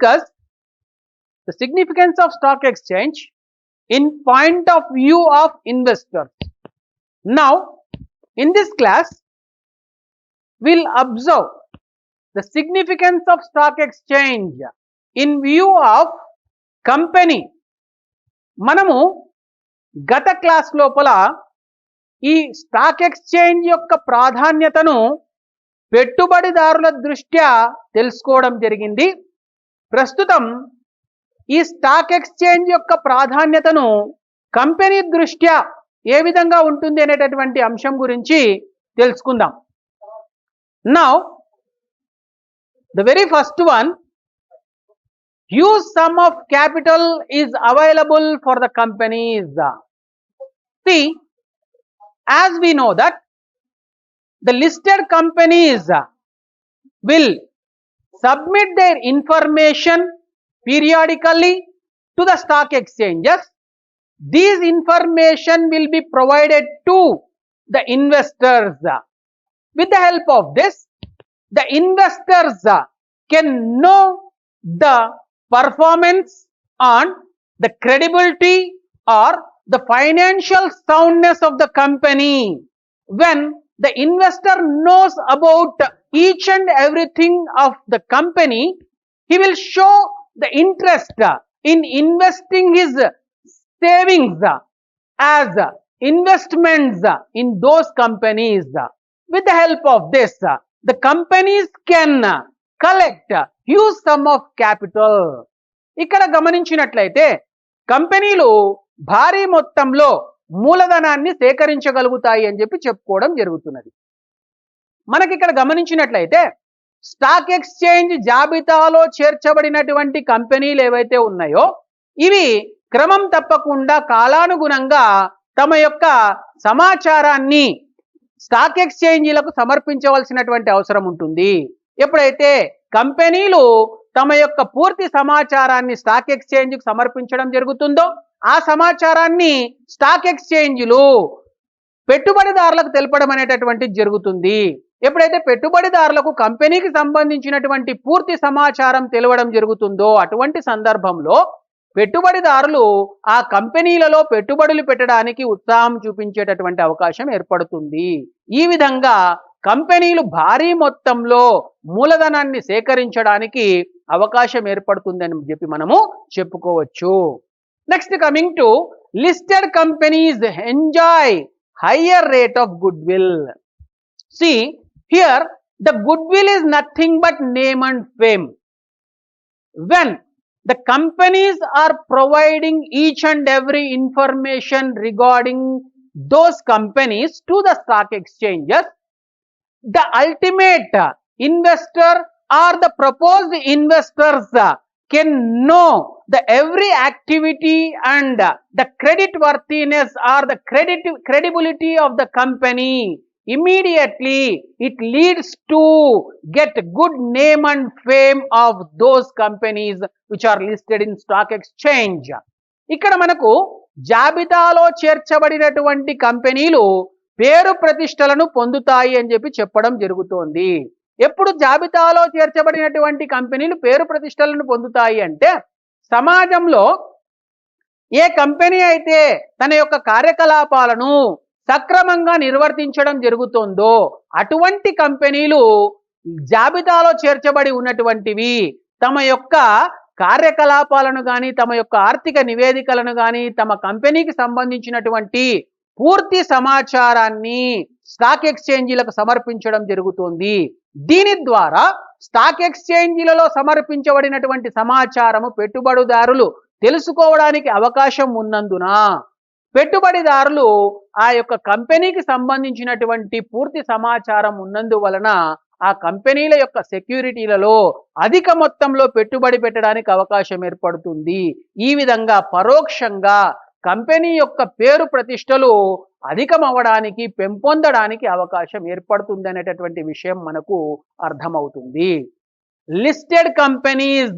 discuss the significance of stock exchange in point of view of investors. Now, in this class, we'll observe the significance of stock exchange in view of company. మనము గత class లోపల ఈ stock exchange యొక్క ప్రాధాన్యతను పెట్టుబడిదారుల దృష్ట్యా తెలుసుకోవడం జరిగింది. ప్రస్తుతం ఈ స్టాక్ ఎక్స్చేంజ్ యొక్క ప్రాధాన్యతను కంపెనీ దృష్ట్యా ఏ విధంగా ఉంటుంది అనేటటువంటి అంశం గురించి తెలుసుకుందాం. Now the very first one, huge sum of capital is available for the companies. See, as we know that the listed companies will submit their information periodically to the stock exchanges. These information will be provided to the investors. With the help of this, the investors can know the performance on the credibility or the financial soundness of the company. When the investor knows about each and everything of the company, he will show the interest in investing his savings as investments in those companies. With the help of this, the companies can collect huge sum of capital. ఇక్కడ గమనించినట్లయితే కంపెనీలు భారీ మొత్తంలో మూలధనాన్ని సేకరించగలుగుతాయి అని చెప్పి చెప్పుకోవడం జరుగుతున్నది. మనకి ఇక్కడ గమనించినట్లయితే స్టాక్ ఎక్స్చేంజ్ జాబితాలో చేర్చబడినటువంటి కంపెనీలు ఏవైతే ఉన్నాయో ఇవి క్రమం తప్పకుండా కాలానుగుణంగా తమ యొక్క సమాచారాన్ని స్టాక్ ఎక్స్చేంజీలకు సమర్పించవలసినటువంటి అవసరం ఉంటుంది. ఎప్పుడైతే కంపెనీలు తమ యొక్క పూర్తి సమాచారాన్ని స్టాక్ ఎక్స్చేంజ్కి సమర్పించడం జరుగుతుందో ఆ సమాచారాన్ని స్టాక్ ఎక్స్చేంజ్లు పెట్టుబడిదారులకు తెలపడం అనేటటువంటిది జరుగుతుంది. ఎప్పుడైతే పెట్టుబడిదారులకు కంపెనీకి సంబంధించినటువంటి పూర్తి సమాచారం తెలవడం జరుగుతుందో అటువంటి సందర్భంలో పెట్టుబడిదారులు ఆ కంపెనీలలో పెట్టుబడులు పెట్టడానికి ఉత్సాహం చూపించేటటువంటి అవకాశం ఏర్పడుతుంది. ఈ విధంగా కంపెనీలు భారీ మొత్తంలో మూలధనాన్ని సేకరించడానికి అవకాశం ఏర్పడుతుందని చెప్పి మనము చెప్పుకోవచ్చు. Next, coming to listed companies enjoy higher rate of goodwill. See, here the goodwill is nothing but name and fame. When the companies are providing each and every information regarding those companies to the stock exchanges, the ultimate investor or the proposed investors can know the every activity and the credit worthiness or the credibility of the company. Immediately it leads to get good name and fame of those companies which are listed in stock exchange. ఇక్కడ మనకు జాబితాలో చేర్చబడినటువంటి కంపెనీలు పేరు ప్రతిష్టలను పొందుతాయి అని చెప్పి చెప్పడం జరుగుతోంది. ఎప్పుడు జాబితాలో చేర్చబడినటువంటి కంపెనీలు పేరు ప్రతిష్టలను పొందుతాయి అంటే సమాజంలో ఏ కంపెనీ అయితే తన యొక్క కార్యకలాపాలను సక్రమంగా నిర్వర్తించడం జరుగుతుందో అటువంటి కంపెనీలు జాబితాలో చేర్చబడి ఉన్నటువంటివి తమ యొక్క కార్యకలాపాలను కానీ తమ యొక్క ఆర్థిక నివేదికలను కానీ తమ కంపెనీకి సంబంధించినటువంటి పూర్తి సమాచారాన్ని స్టాక్ ఎక్స్చేంజీలకు సమర్పించడం జరుగుతుంది. దీని ద్వారా స్టాక్ ఎక్స్చేంజీలలో సమర్పించబడినటువంటి సమాచారము పెట్టుబడిదారులు తెలుసుకోవడానికి అవకాశం ఉన్నందున పెట్టుబడిదారులు ఆ యొక్క కంపెనీకి సంబంధించినటువంటి పూర్తి సమాచారం ఉన్నందువలన ఆ కంపెనీల యొక్క సెక్యూరిటీలలో అధిక మొత్తంలో పెట్టుబడి పెట్టడానికి అవకాశం ఏర్పడుతుంది. ఈ విధంగా పరోక్షంగా కంపెనీ యొక్క పేరు ప్రతిష్టలు అధికమవడానికి పెంపొందడానికి అవకాశం ఏర్పడుతుంది అనేటటువంటి విషయం మనకు అర్థమవుతుంది. Listed companies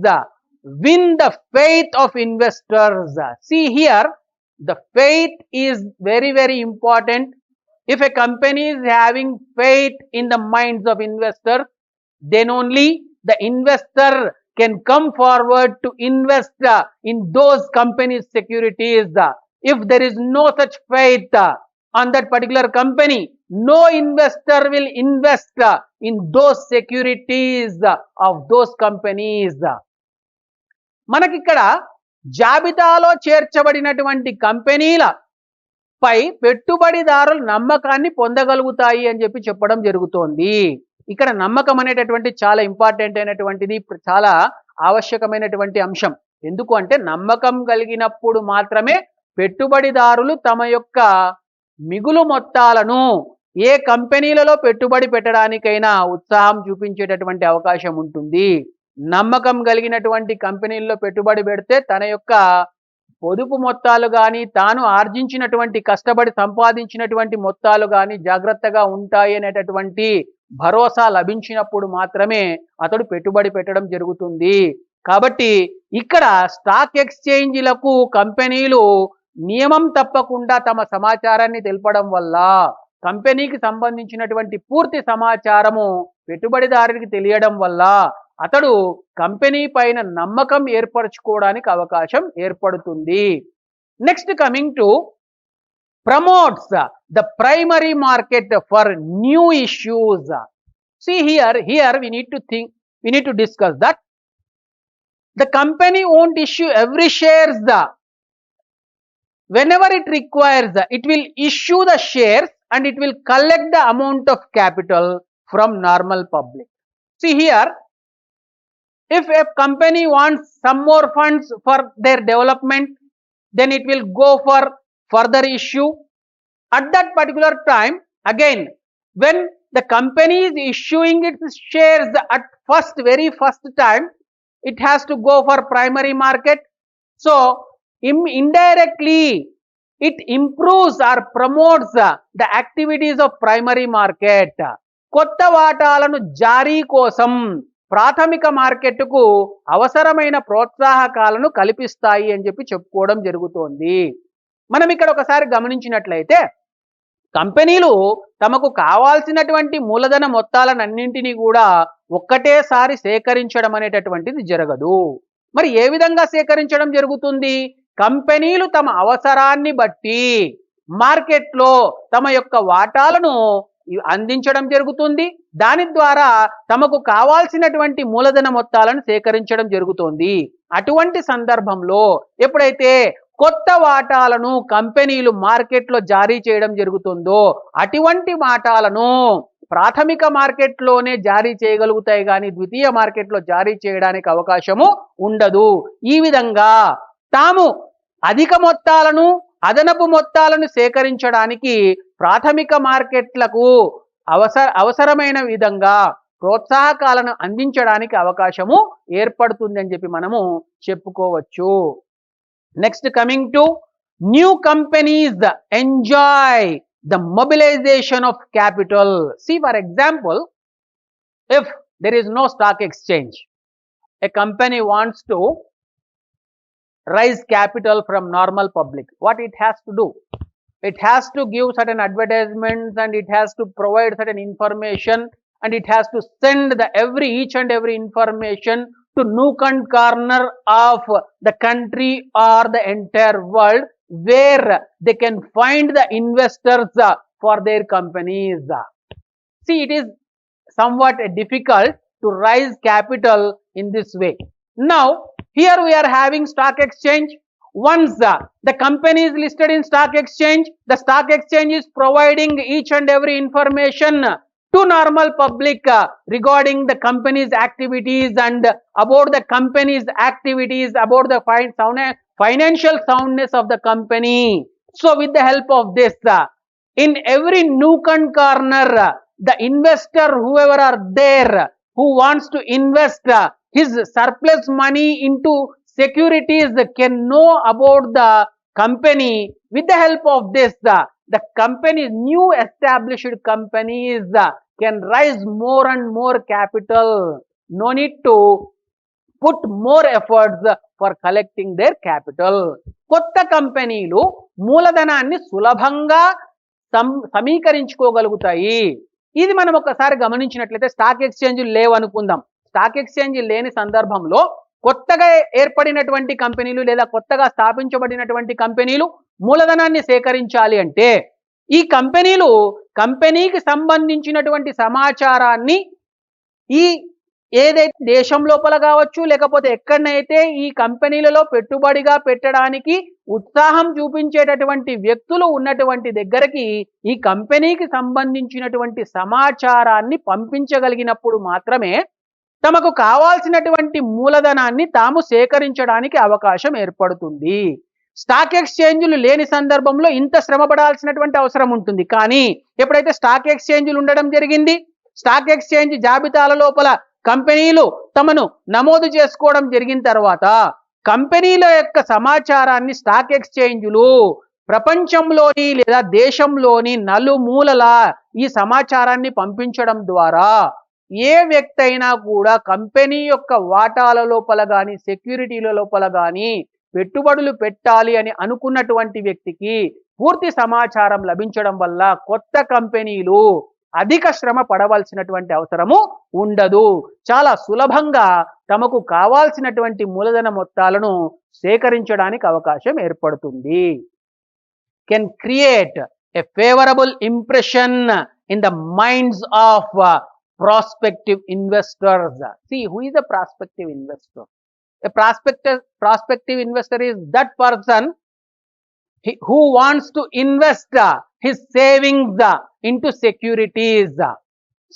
win the faith of investors. See here, the faith is very, very important. If a company is having faith in the minds of investors, then only the investor can come forward to invest in those companies' securities. If there is no such faith on that particular company, no investor will invest in those securities of those companies. మనకిక్కడ జాబితాలో చేర్చబడినటువంటి కంపెనీల పై పెట్టుబడిదారులు నమ్మకాన్ని పొందగలుగుతాయి అని చెప్పడం జరుగుతోంది. ఇక్కడ నమ్మకం అనేటటువంటి చాలా ఇంపార్టెంట్ అయినటువంటిది, చాలా ఆవశ్యకమైనటువంటి అంశం. ఎందుకు అంటే నమ్మకం కలిగినప్పుడు మాత్రమే పెట్టుబడిదారులు తమ యొక్క మిగులు మొత్తాలను ఏ కంపెనీలలో పెట్టుబడి పెట్టడానికైనా ఉత్సాహం చూపించేటటువంటి అవకాశం ఉంటుంది. నమ్మకం కలిగినటువంటి కంపెనీల్లో పెట్టుబడి పెడితే తన యొక్క పొదుపు మొత్తాలు కానీ, తాను ఆర్జించినటువంటి కష్టపడి సంపాదించినటువంటి మొత్తాలు కానీ జాగ్రత్తగా ఉంటాయి అనేటటువంటి భరోసా లభించినప్పుడు మాత్రమే అతడు పెట్టుబడి పెట్టడం జరుగుతుంది. కాబట్టి ఇక్కడ స్టాక్ ఎక్స్చేంజ్లకు కంపెనీలు నియమం తప్పకుండా తమ సమాచారాన్ని తెలపడం వల్ల కంపెనీకి సంబంధించినటువంటి పూర్తి సమాచారము పెట్టుబడిదారునికి తెలియడం వల్ల అతడు కంపెనీ పైన నమ్మకం ఏర్పరచుకోవడానికి అవకాశం ఏర్పడుతుంది. Next coming to promotes the primary market for new issues. See here we need to discuss that the company won't issue every shares. Whenever it requires, it will issue the shares and it will collect the amount of capital from normal public. See here, if a company wants some more funds for their development, then it will go for further issue. At that particular time, again, when the company is issuing its shares at very first time, it has to go for primary market. So indirectly it improves or promotes the activities of primary market. కొత్త వాటాలను జారీ కోసం ప్రాథమిక మార్కెట్కు అవసరమైన ప్రోత్సాహకాలను కల్పిస్తాయి అని చెప్పుకోవడం జరుగుతోంది. మనం ఇక్కడ ఒకసారి గమనించినట్లయితే కంపెనీలు తమకు కావాల్సినటువంటి మూలధన మొత్తాలన్నింటినీ కూడా ఒక్కటేసారి సేకరించడం అనేటటువంటిది జరగదు. మరి ఏ విధంగా సేకరించడం జరుగుతుంది? కంపెనీలు తమ అవసరాన్ని బట్టి మార్కెట్లో తమ యొక్క వాటాలను అందించడం జరుగుతుంది. దాని ద్వారా తమకు కావాల్సినటువంటి మూలధన మొత్తాలను సేకరించడం జరుగుతుంది. అటువంటి సందర్భంలో ఎప్పుడైతే కొత్త వాటాలను కంపెనీలు మార్కెట్లో జారీ చేయడం జరుగుతుందో అటువంటి వాటాలను ప్రాథమిక మార్కెట్లోనే జారీ చేయగలుగుతాయి కానీ ద్వితీయ మార్కెట్లో జారీ చేయడానికి అవకాశము ఉండదు. ఈ విధంగా తాము అధిక మొత్తాలను, అదనపు మొత్తాలను సేకరించడానికి ప్రాథమిక మార్కెట్లకు అవసరమైన విధంగా ప్రోత్సాహకాలను అందించడానికి అవకాశము ఏర్పడుతుంది అని మనము చెప్పుకోవచ్చు. Next, coming to new companies enjoy the mobilization of capital. See, for example, if there is no stock exchange, a company wants to raise capital from normal public. What it has to do? It has to give certain advertisements and it has to provide certain information and it has to send each and every information to nook and corner of the country or the entire world where they can find the investors for their companies. See, it is somewhat difficult to raise capital in this way. Now, here we are having stock exchange. Once the company is listed in stock exchange, the stock exchange is providing each and every information to normal public regarding the company's activities and about the company's activities, about the financial soundness of the company. So with the help of this, in every nook and corner, the investor, whoever are there, who wants to invest his surplus money into securities, can know about the company. With the help of this, the companies, new established companies can raise more and more capital. No need to put more efforts for collecting their capital. కొత్త కంపెనీలు మూలధనాన్ని సులభంగా సమీకరించుకోగలుగుతాయి. ఇది మనం ఒకసారి గమనించినట్లయితే stock exchange లేవు అనుకుందాం. స్టాక్ ఎక్స్చేంజ్ లేని సందర్భంలో కొత్తగా ఏర్పడినటువంటి కంపెనీలు లేదా కొత్తగా స్థాపించబడినటువంటి కంపెనీలు మూలధనాన్ని సేకరించాలి అంటే ఈ కంపెనీకి సంబంధించినటువంటి సమాచారాన్ని ఈ ఏదైతే దేశం లోపల కావచ్చు లేకపోతే ఎక్కడనైతే ఈ కంపెనీలలో పెట్టుబడిగా పెట్టడానికి ఉత్సాహం చూపించేటటువంటి వ్యక్తులు ఉన్నటువంటి దగ్గరికి ఈ కంపెనీకి సంబంధించినటువంటి సమాచారాన్ని పంపించగలిగినప్పుడు మాత్రమే తమకు కావాల్సినటువంటి మూలధనాన్ని తాము సేకరించడానికి అవకాశం ఏర్పడుతుంది. స్టాక్ ఎక్స్చేంజ్లు లేని సందర్భంలో ఇంత శ్రమ పడాల్సినటువంటి అవసరం ఉంటుంది. కానీ ఎప్పుడైతే స్టాక్ ఎక్స్చేంజ్లు ఉండడం జరిగింది, స్టాక్ ఎక్స్చేంజ్ జాబితాల లోపల కంపెనీలు తమను నమోదు చేసుకోవడం జరిగిన తర్వాత కంపెనీల యొక్క సమాచారాన్ని స్టాక్ ఎక్స్చేంజ్లు ప్రపంచంలోని లేదా దేశంలోని నలుమూలల ఈ సమాచారాన్ని పంపించడం ద్వారా ఏ వ్యక్తి అయినా కూడా కంపెనీ యొక్క వాటాల లోపల కానీ సెక్యూరిటీల లోపల కానీ పెట్టుబడులు పెట్టాలి అని అనుకున్నటువంటి వ్యక్తికి పూర్తి సమాచారం లభించడం వల్ల కొత్త కంపెనీలు అధిక శ్రమ పడవలసినటువంటి అవసరము ఉండదు. చాలా సులభంగా తమకు కావాల్సినటువంటి మూలధన మొత్తాలను సేకరించడానికి అవకాశం ఏర్పడుతుంది. Can create a favourable impression in the minds of prospective investors. See, who is a prospective investor? A prospective investor is that person who wants to invest his savings into securities.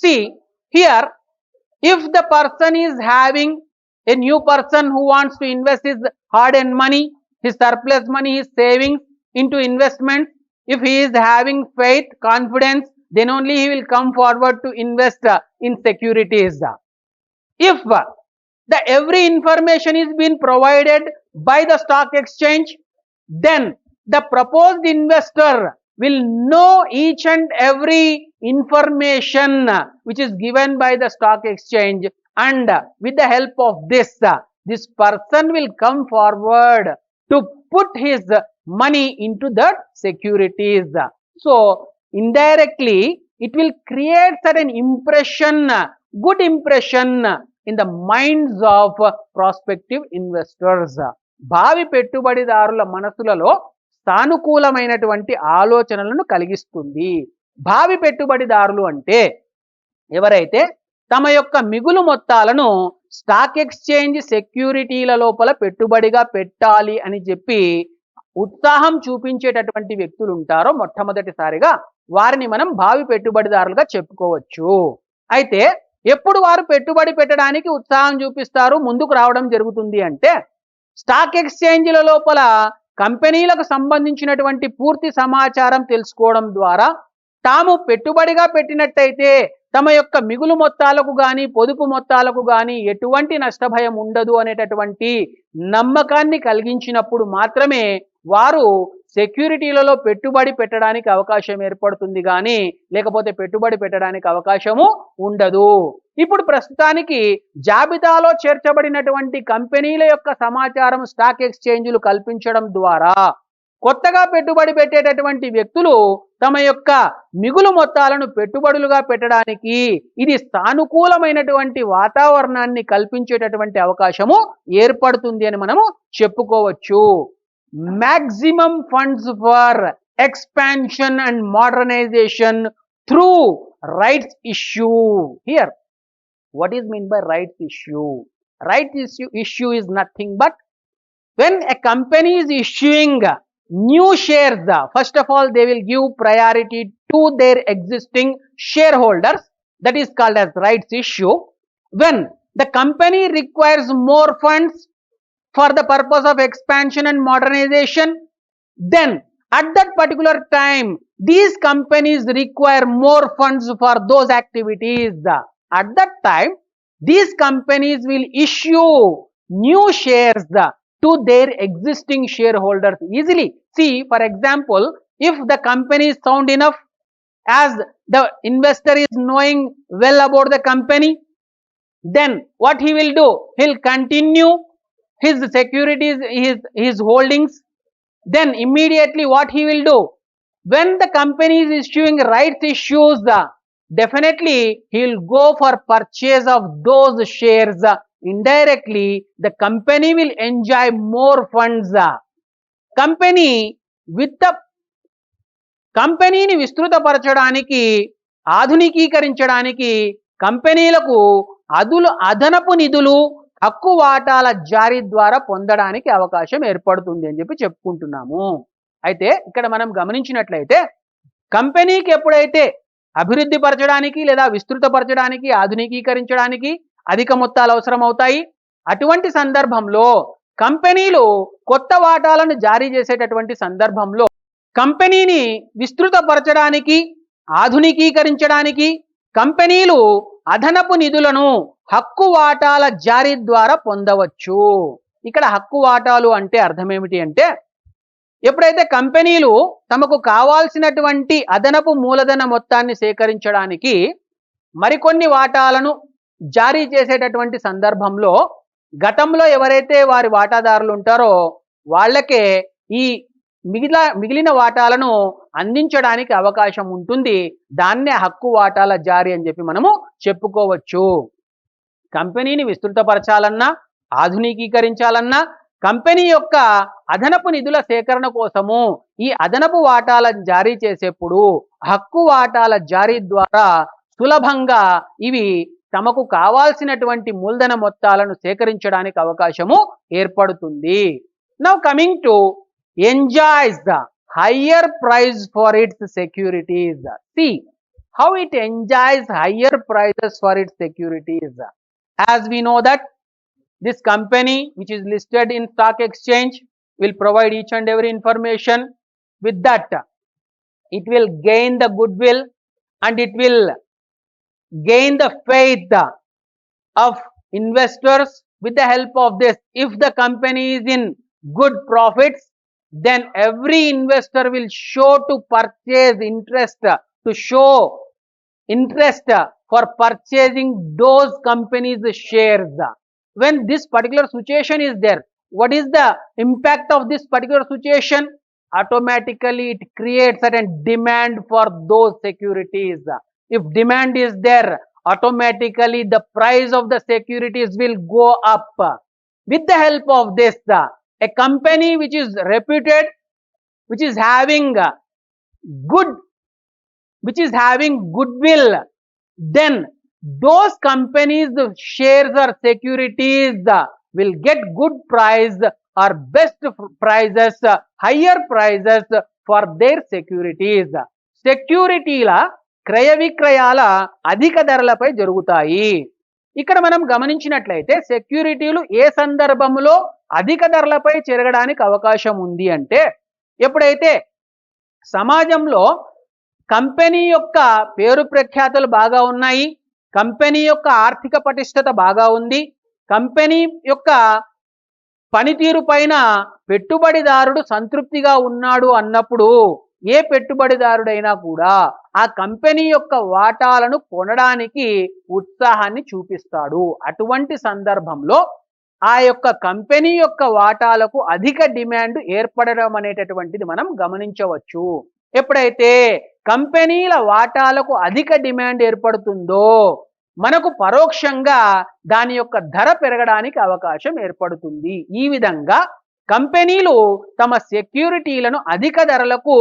See, here, if the person is having a new person who wants to invest his hard-earned money, his surplus money, his savings into investments, if he is having faith, confidence, then only he will come forward to invest in securities. If the every information is being provided by the stock exchange, then the proposed investor will know each and every information which is given by the stock exchange, and with the help of this person will come forward to put his money into the securities. So indirectly it will create certain impression, good impression in the minds of prospective investors. భావి పెట్టుబడిదారుల మనసులలో సానుకూలమైనటువంటి ఆలోచనలను కలిగిస్తుంది. భావి పెట్టుబడిదారులు అంటే ఎవరైతే తమ యొక్క మిగులు మొత్తాలను స్టాక్ ఎక్స్చేంజ్ సెక్యూరిటీల లోపల పెట్టుబడిగా పెట్టాలి అని చెప్పి ఉత్సాహం చూపించేటటువంటి వ్యక్తులు ఉంటారో మొట్టమొదటిసారిగా వారిని మనం భావి పెట్టుబడిదారులుగా చెప్పుకోవచ్చు. అయితే ఎప్పుడు వారు పెట్టుబడి పెట్టడానికి ఉత్సాహం చూపిస్తారు, ముందుకు రావడం జరుగుతుంది అంటే స్టాక్ ఎక్స్చేంజ్ల లోపల కంపెనీలకు సంబంధించినటువంటి పూర్తి సమాచారం తెలుసుకోవడం ద్వారా తాము పెట్టుబడిగా పెట్టినట్టయితే తమ యొక్క మిగులు మొత్తాలకు కానీ పొదుపు మొత్తాలకు కానీ ఎటువంటి నష్టభయం ఉండదు అనేటటువంటి నమ్మకాన్ని కలిగించినప్పుడు మాత్రమే వారు సెక్యూరిటీలలో పెట్టుబడి పెట్టడానికి అవకాశం ఏర్పడుతుంది, కానీ లేకపోతే పెట్టుబడి పెట్టడానికి అవకాశము ఉండదు. ఇప్పుడు ప్రస్తుతానికి జాబితాలో చేర్చబడినటువంటి కంపెనీల యొక్క సమాచారం స్టాక్ ఎక్స్చేంజ్లు కల్పించడం ద్వారా కొత్తగా పెట్టుబడి పెట్టేటటువంటి వ్యక్తులు తమ యొక్క మిగులు మొత్తాలను పెట్టుబడులుగా పెట్టడానికి ఇది సానుకూలమైనటువంటి వాతావరణాన్ని కల్పించేటటువంటి అవకాశము ఏర్పడుతుంది అని మనము చెప్పుకోవచ్చు. Maximum funds for expansion and modernization through rights issue. Here, what is meant by rights issue? Rights issue is nothing but when a company is issuing new shares, first of all they will give priority to their existing shareholders, that is called as rights issue. When the company requires more funds for the purpose of expansion and modernization, then at that particular time these companies require more funds for those activities. At that time these companies will issue new shares to their existing shareholders easily. See, for example, if the company is sound enough, as the investor is knowing well about the company, then what he will do, he'll continue his securities, his holdings. Then immediately what he will do, when the company is issuing rights issues definitely he will go for purchase of those shares. Indirectly the company will enjoy more funds. Company విత్త కంపెనీని విస్తృతపరచడానికి, ఆధునికీకరించడానికి కంపెనీలకు అదనపు నిధులు, హక్కు వాటాల జారీ ద్వారా పొందడానికి అవకాశం ఏర్పడుతుంది అని చెప్పి చెప్పుకుంటున్నాము. అయితే ఇక్కడ మనం గమనించినట్లయితే కంపెనీకి ఎప్పుడైతే అభివృద్ధి పరచడానికి లేదా విస్తృతపరచడానికి, ఆధునికీకరించడానికి అధిక మొత్తాలు అవసరం అవుతాయి. అటువంటి సందర్భంలో కంపెనీలు కొత్త వాటాలను జారీ చేసేటటువంటి సందర్భంలో కంపెనీని విస్తృతపరచడానికి, ఆధునికీకరించడానికి కంపెనీలు అదనపు నిధులను హక్కు వాటాల జారీ ద్వారా పొందవచ్చు. ఇక్కడ హక్కు వాటాలు అంటే అర్థం ఏమిటి అంటే, ఎప్పుడైతే కంపెనీలు తమకు కావాల్సినటువంటి అదనపు మూలధన మొత్తాన్ని సేకరించడానికి మరికొన్ని వాటాలను జారీ చేసేటటువంటి సందర్భంలో గతంలో ఎవరైతే వారి వాటాదారులు ఉంటారో వాళ్ళకే ఈ మిగిలిన వాటాలను అందించడానికి అవకాశం ఉంటుంది. దాన్నే హక్కు వాటాల జారీ అని చెప్పి మనము చెప్పుకోవచ్చు. కంపెనీని విస్తృతపరచాలన్నా, ఆధునికీకరించాలన్నా కంపెనీ యొక్క అదనపు నిధుల సేకరణ కోసము ఈ అదనపు వాటాలను జారీ చేసేప్పుడు హక్కు వాటాల జారీ ద్వారా సులభంగా ఇవి తమకు కావాల్సినటువంటి మూలధన మొత్తాలను సేకరించడానికి అవకాశము ఏర్పడుతుంది. Now coming to enjoys the higher price for it's securities. See how it enjoys higher prices for its securities. As we know that this company which is listed in stock exchange will provide each and every information. With that it will gain the goodwill and it will gain the faith of investors. With the help of this, if the company is in good profits, then every investor will show interest for purchasing those companies shares. When this particular situation is there, what is the impact of this particular situation? Automatically it creates certain demand for those securities. If demand is there, automatically the price of the securities will go up. With the help of this, a company which is reputed, which is having goodwill, then those companies, the shares or securities will get good price or best prices, higher prices for their securities. సెక్యూరిటీల క్రయ విక్రయాల అధిక ధరలపై జరుగుతాయి. ఇక్కడ మనం గమనించినట్లయితే సెక్యూరిటీలు ఏ సందర్భంలో అధిక ధరలపై చేరడానికి అవకాశం ఉంది అంటే, ఎప్పుడైతే సమాజంలో కంపెనీ యొక్క పేరు ప్రఖ్యాతులు బాగా ఉన్నాయి, కంపెనీ యొక్క ఆర్థిక పటిష్టత బాగా ఉంది, కంపెనీ యొక్క పనితీరు పైన పెట్టుబడిదారుడు సంతృప్తిగా ఉన్నాడు అన్నప్పుడు ఏ పెట్టుబడిదారుడైనా కూడా ఆ కంపెనీ యొక్క వాటాలను కొనడానికి ఉత్సాహాన్ని చూపిస్తాడు. అటువంటి సందర్భంలో ఆ యొక్క కంపెనీ యొక్క వాటాలకు అధిక డిమాండ్ ఏర్పడడం అనేటటువంటిది మనం గమనించవచ్చు. ఎప్పుడైతే కంపెనీల వాటాలకు అధిక డిమాండ్ ఏర్పడుతుందో మనకు పరోక్షంగా దాని యొక్క ధర పెరగడానికి అవకాశం ఏర్పడుతుంది. ఈ విధంగా కంపెనీలు తమ సెక్యూరిటీలను అధిక ధరలకు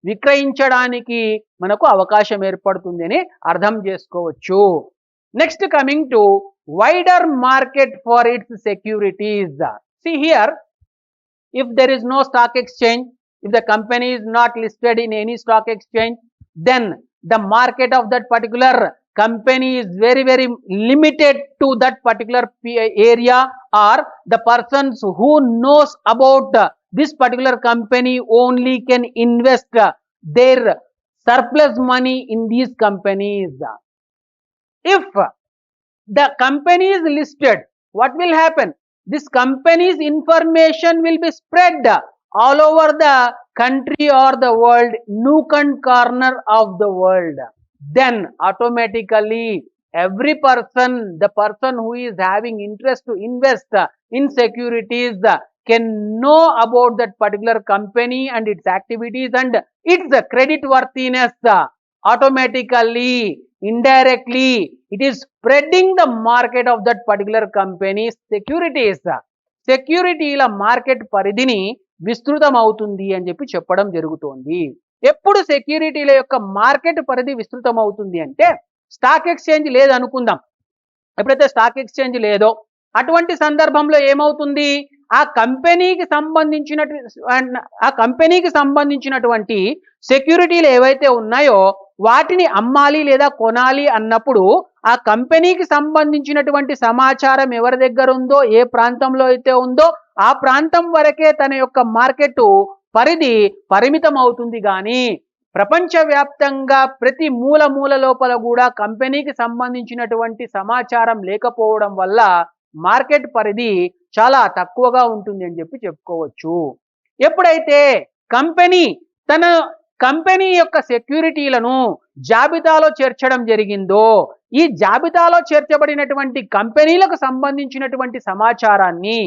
విక్రయించడానికి మనకు అవకాశం ఏర్పడుతుంది అని అర్థం చేసుకోవచ్చు. Next coming to wider market for its securities. See here, if there is no stock exchange, if the company is not listed in any stock exchange, then the market of that particular company is very limited to that particular area, or the persons who knows about this particular company only can invest their surplus money in these companies. If the company is listed, what will happen? This company's information will be spread all over the country or the world, nook and corner of the world. Then automatically every person, the person who is having interest to invest in securities can know about that particular company and its activities and its credit worthiness. Automatically indirectly it is spreading the market of that particular company's securities. సెక్యూరిటీల market పరిధిని విస్తృతం అవుతుంది అని చెప్పడం జరుగుతోంది. ఎప్పుడు సెక్యూరిటీల యొక్క మార్కెట్ పరిధి విస్తృతం అవుతుంది అంటే స్టాక్ ఎక్స్చేంజ్ లేదనుకుందాం. ఎప్పుడైతే స్టాక్ ఎక్స్చేంజ్ లేదో అటువంటి సందర్భంలో ఏమవుతుంది, ఆ కంపెనీకి సంబంధించినటువంటి సెక్యూరిటీలు ఏవైతే ఉన్నాయో వాటిని అమ్మాలి లేదా కొనాలి అన్నప్పుడు ఆ కంపెనీకి సంబంధించినటువంటి సమాచారం ఎవరి దగ్గర ఉందో, ఏ ప్రాంతంలో అయితే ఉందో ఆ ప్రాంతం వరకే తన యొక్క మార్కెట్ పరిధి పరిమితం అవుతుంది. కానీ ప్రపంచవ్యాప్తంగా ప్రతి మూల లోపల కూడా కంపెనీకి సంబంధించినటువంటి సమాచారం లేకపోవడం వల్ల మార్కెట్ పరిధి చాలా తక్కువగా ఉంటుంది అని చెప్పుకోవచ్చు. ఎప్పుడైతే తన కంపెనీ యొక్క సెక్యూరిటీలను జాబితాలో చేర్చడం జరిగిందో ఈ జాబితాలో చేర్చబడినటువంటి కంపెనీలకు సంబంధించినటువంటి సమాచారాన్ని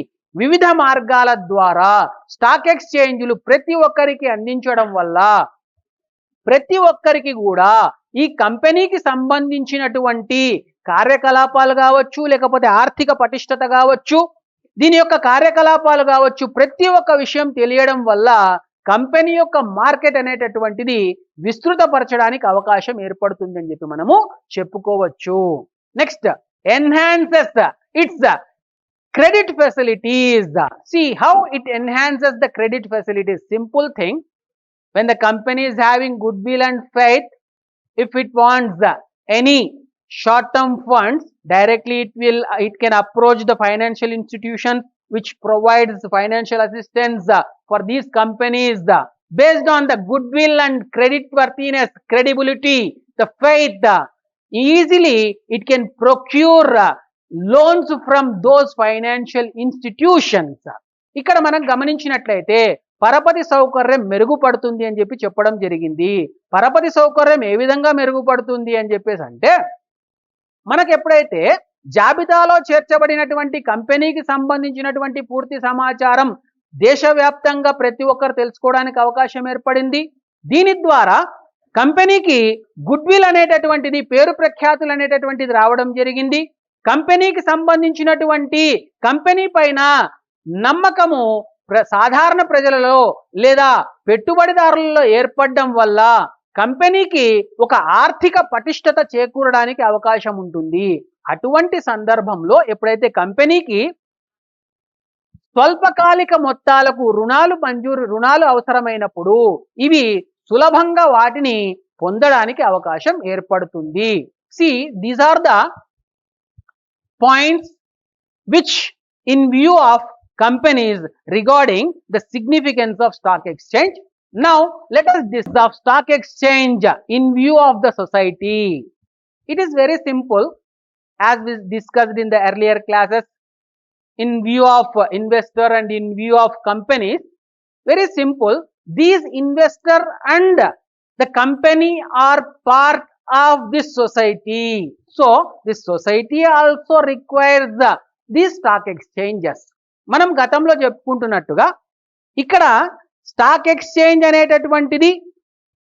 వివిధ మార్గాల ద్వారా స్టాక్ ఎక్స్చేంజ్లు ప్రతి ఒక్కరికి అందించడం వల్ల ప్రతి ఒక్కరికి కూడా ఈ కంపెనీకి సంబంధించినటువంటి కార్యకలాపాలు కావచ్చు, లేకపోతే ఆర్థిక పటిష్టత కావచ్చు, దీని యొక్క కార్యకలాపాలు కావచ్చు, ప్రతి ఒక్క విషయం తెలియడం వల్ల కంపెనీ యొక్క మార్కెట్ అనేటటువంటిది విస్తృతపరచడానికి అవకాశం ఏర్పడుతుంది అని మనము చెప్పుకోవచ్చు. Next, enhances it's credit facilities. See how it enhances the credit facilities. Simple thing. When the company is having goodwill and faith, if it wants any short-term funds, directly it can approach the financial institutions which provides financial assistance for these companies based on the goodwill and credit worthiness, credibility, the faith. Easily it can procure loans from those financial institutions. ఇక్కడ మనం గమనించినట్లయితే పరపతి సౌకర్యం మెరుగుపడుతుంది అని చెప్పడం జరిగింది. పరపతి సౌకర్యం ఏ విధంగా మెరుగుపడుతుంది అని అంటే మనకు ఎప్పుడైతే జాబితాలో చేర్చబడినటువంటి కంపెనీకి సంబంధించినటువంటి పూర్తి సమాచారం దేశవ్యాప్తంగా ప్రతి ఒక్కరు తెలుసుకోవడానికి అవకాశం ఏర్పడింది. దీని ద్వారా కంపెనీకి గుడ్విల్ అనేటటువంటిది, పేరు ప్రఖ్యాతులు అనేటటువంటిది రావడం జరిగింది. కంపెనీకి సంబంధించినటువంటి కంపెనీ పైన నమ్మకము సాధారణ ప్రజలలో లేదా పెట్టుబడిదారులలో ఏర్పడడం వల్ల కంపెనీకి ఒక ఆర్థిక పటిష్టత చేకూరడానికి అవకాశం ఉంటుంది. అటువంటి సందర్భంలో ఎప్పుడైతే కంపెనీకి స్వల్పకాలిక మొత్తాలకు రుణాలు అవసరమైనప్పుడు ఇవి సులభంగా వాటిని పొందడానికి అవకాశం ఏర్పడుతుంది. See, these are the points which in view of companies regarding the significance of stock exchange. Now let us discuss stock exchange in view of the society. It is very simple, as we discussed in the earlier classes, in view of investor and in view of companies. Very simple. These investor and the company are part of this society. So this society also requires these stock exchanges. మనం గతంలో చెప్పుకుంటున్నట్టుగా ఇక్కడ stock exchange అనేటటువంటిది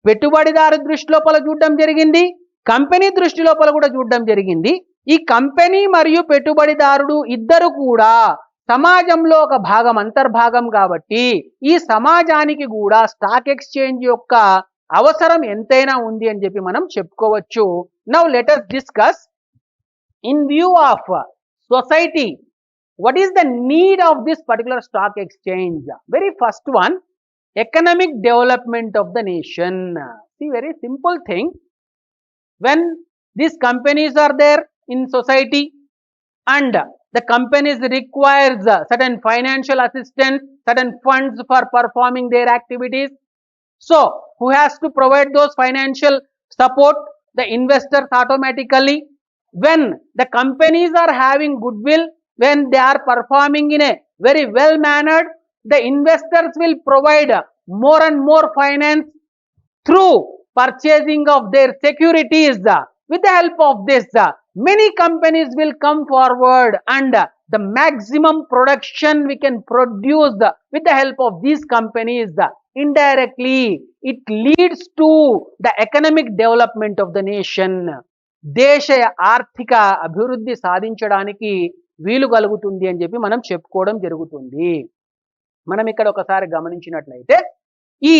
పెట్టుబడిదారు దృష్టి లోపల చూడడం జరిగింది, company దృష్టి లోపల కూడా చూడడం జరిగింది. ఈ కంపెనీ మరియు పెట్టుబడిదారుడు ఇద్దరు కూడా సమాజంలో ఒక భాగం, అంతర్భాగం కాబట్టి ఈ సమాజానికి కూడా స్టాక్ ఎక్స్చేంజ్ యొక్క అవసరం ఎంతైనా ఉంది అని మనం చెప్పుకోవచ్చు. Now let us discuss in view of society what is the need of this particular stock exchange. Very first one, economic development of the nation. See, very simple thing. When these companies are there in society and the companies requires certain financial assistance, certain funds for performing their activities, so who has to provide those financial support? The investors automatically. When the companies are having goodwill, when they are performing in a very well mannered, the investors will provide more and more finance through purchasing of their securities. With the help of this, many companies will come forward and the maximum production we can produce with the help of these companies. Indirectly, it leads to the economic development of the nation. దేశ ఆర్థిక అభివృద్ధి సాధించడానికి వీలు కలుగుతుంది అని చెప్పి మనం చెప్పుకోవడం జరుగుతుంది. మనం ఇక్కడ ఒకసారి గమనించినట్లయితే ఈ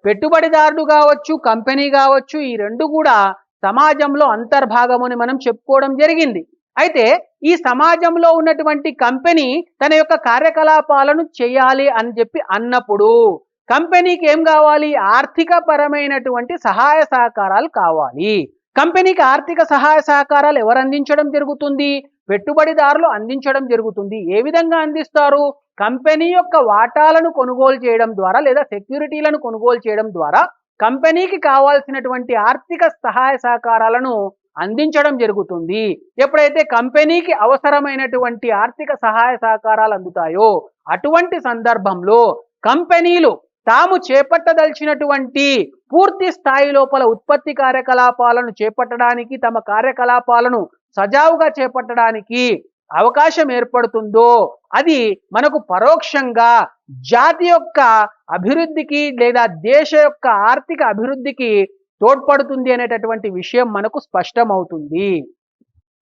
పెట్టుబడిదారుడు కావచ్చు, కంపెనీ కావచ్చు, ఈ రెండు కూడా సమాజంలో అంతర్భాగం అని మనం చెప్పుకోవడం జరిగింది. అయితే ఈ సమాజంలో ఉన్నటువంటి కంపెనీ తన యొక్క కార్యకలాపాలను చేయాలి అని చెప్పి అన్నప్పుడు కంపెనీకి ఏం కావాలి? ఆర్థిక పరమైనటువంటి సహాయ సహకారాలు కావాలి. కంపెనీకి ఆర్థిక సహాయ సహకారాలు ఎవరు అందించడం జరుగుతుంది? పెట్టుబడిదారులు అందించడం జరుగుతుంది. ఏ విధంగా అందిస్తారు? కంపెనీ యొక్క వాటాలను కొనుగోలు చేయడం ద్వారా లేదా సెక్యూరిటీలను కొనుగోలు చేయడం ద్వారా కంపెనీకి కావాల్సినటువంటి ఆర్థిక సహాయ సహకారాలను అందించడం జరుగుతుంది. ఎప్పుడైతే కంపెనీకి అవసరమైనటువంటి ఆర్థిక సహాయ సహకారాలు అందుతాయో అటువంటి సందర్భంలో కంపెనీలు తాము చేపట్టదలిచినటువంటి పూర్తి స్థాయి లోపల ఉత్పత్తి కార్యకలాపాలను చేపట్టడానికి, తమ కార్యకలాపాలను సజావుగా చేపట్టడానికి అవకాశం ఏర్పడుతుందో అది మనకు పరోక్షంగా జాతి యొక్క అభివృద్ధికి లేదా దేశ యొక్క ఆర్థిక అభివృద్ధికి తోడ్పడుతుంది అనేటటువంటి విషయం మనకు స్పష్టమవుతుంది.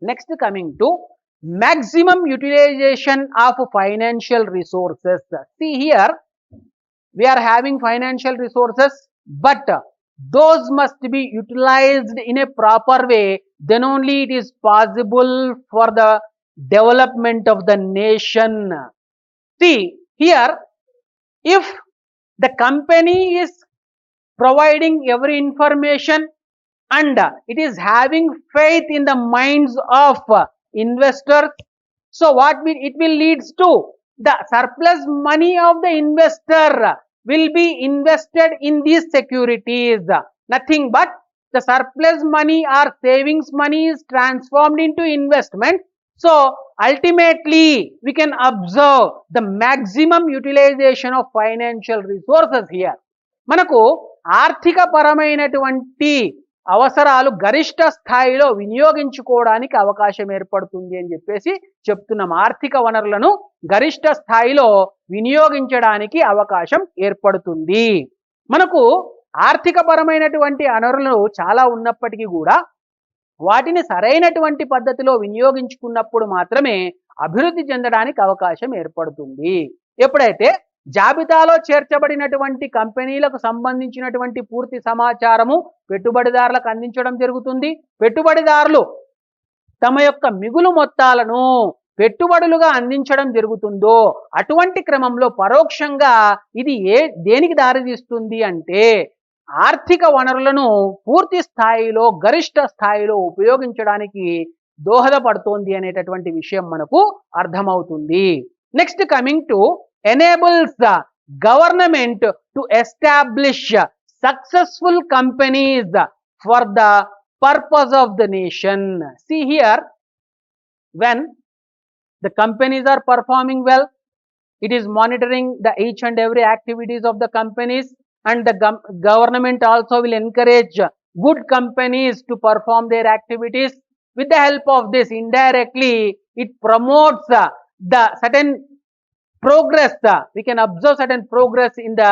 Next coming to maximum utilization of financial resources. See here, we are having financial resources, but those must be utilized in a proper way, then only it is possible for the development of the nation. See here, if the company is providing every information and it is having faith in the minds of investors, so what it will leads to the surplus money of the investor will be invested in these securities. Nothing but the surplus money or savings money is transformed into investment. So ultimately we can observe the maximum utilization of financial resources here. మనకు ఆర్థిక పరమైనటువంటి అవసరాలు గరిష్ట స్థాయిలో వినియోగించుకోవడానికి అవకాశం ఏర్పడుతుంది అని చెప్పేసి చెప్తున్నాం. ఆర్థిక వనరులను గరిష్ట స్థాయిలో వినియోగించడానికి అవకాశం ఏర్పడుతుంది. మనకు ఆర్థిక పరమైనటువంటి వనరులు చాలా ఉన్నప్పటికీ కూడా వాటిని సరైనటువంటి పద్ధతిలో వినియోగించుకున్నప్పుడు మాత్రమే అభివృద్ధి చెందడానికి అవకాశం ఏర్పడుతుంది. ఎప్పుడైతే జాబితాలో చేర్చబడినటువంటి కంపెనీలకు సంబంధించినటువంటి పూర్తి సమాచారము పెట్టుబడిదారులకు అందించడం జరుగుతుంది. పెట్టుబడిదారులు తమ యొక్క మిగులు మొత్తాలను పెట్టుబడులుగా అందించడం జరుగుతుందో అటువంటి క్రమంలో పరోక్షంగా ఇది దేనికి దారితీస్తుంది అంటే ఆర్థిక వనరులను పూర్తి స్థాయిలో గరిష్ట స్థాయిలో ఉపయోగించడానికి దోహదపడుతోంది అనేటటువంటి విషయం మనకు అర్థమవుతుంది. Next coming to enables the government to establish successful companies for the purpose of the nation. See here, when the companies are performing well, it is monitoring the each and every activities of the companies, and the government also will encourage good companies to perform their activities. With the help of this, indirectly it promotes the certain progress, we can observe certain progress in the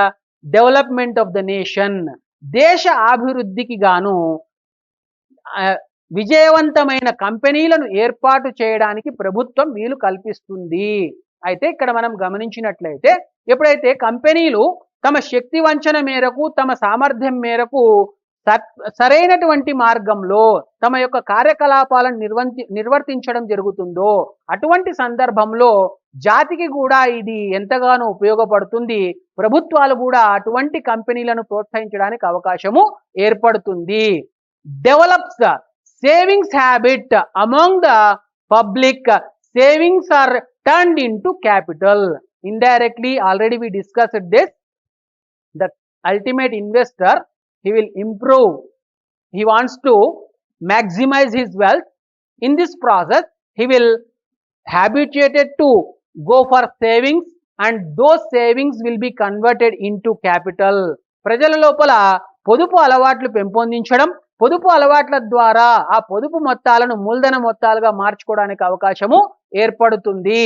development of the nation. దేశ అభివృద్ధికి గాను విజయవంతమైన కంపెనీలను ఏర్పాటు చేయడానికి ప్రభుత్వం వీలు కల్పిస్తుంది. అయితే ఇక్కడ మనం గమనించినట్లయితే ఎప్పుడైతే కంపెనీలు తమ శక్తి వంచన మేరకు తమ సామర్థ్యం మేరకు సరైనటువంటి మార్గంలో తమ యొక్క కార్యకలాపాలను నిర్వర్తించడం జరుగుతుందో అటువంటి సందర్భంలో జాతికి కూడా ఇది ఎంతగానో ఉపయోగపడుతుంది. ప్రభుత్వాలు కూడా అటువంటి కంపెనీలను ప్రోత్సహించడానికి అవకాశము ఏర్పడుతుంది. Develops savings habit among the public. Savings are turned into capital. Indirectly already we discussed this. The ultimate investor, he will improve, he wants to maximize his wealth. In this process he will habituated to go for savings, and those savings will be converted into capital. ప్రజల లోపల పొదుపు అలవాట్లు పెంపొందించడం, పొదుపు అలవాట్ల ద్వారా ఆ పొదుపు మొత్తాలను మూలధన మొత్తాలుగా మార్చుకోవడానికి అవకాశము ఏర్పడుతుంది.